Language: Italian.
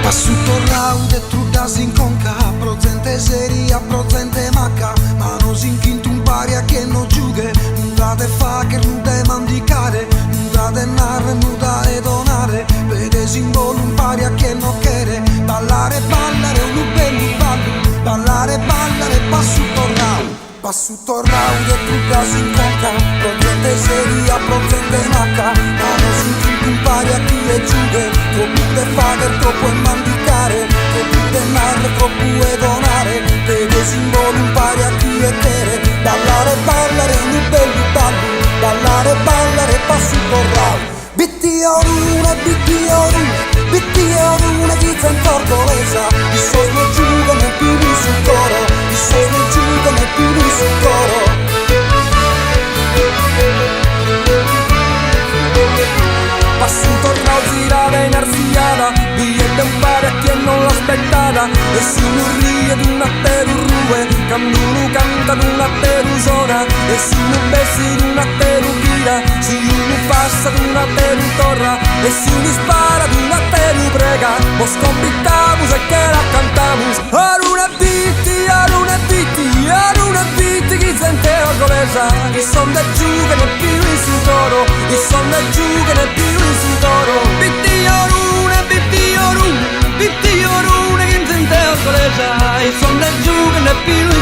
Passuto raude truda sin conca, prozente seria, prozente macca, ma non si inchintu un paria che non giughe, non date fa che non de mandicare, non date narre, non date donare, vede simbolo un paria che non chiede, ballare, ballare, un bello ballo, ballare, ballare, passuto raude truda sin conca, prozente seria, prozente macca, ma non si inchintu un paria che le giughe, troppo fare, troppo e mandicare, troppo denaro, troppo e donare, vede simbolo un pari a chi è tere, ballare, ballare, un bello ballo, ballare, ballare, passuto rau. Bitti orune, chi c'è in tortolesa, i soldi giugano e più sul coro, i soldi giugano e più sul coro. Passuto rau girava in arziata, biglietta un pare a chi non l'aspettata, e si rie d'una terurue, canduno canta d'una terusona, e si bessi d'una teruchina, si uno passa d'una terutorra, e si uno spara d'una terubrega, mo scompittamus e che la cantamus, aruna bitti, chi sente orgolesa, i son da giù che ne più in su toro, i son da giù che ne più in su toro, bitti orune, chi sente orgolesa, i son da giù che ne più in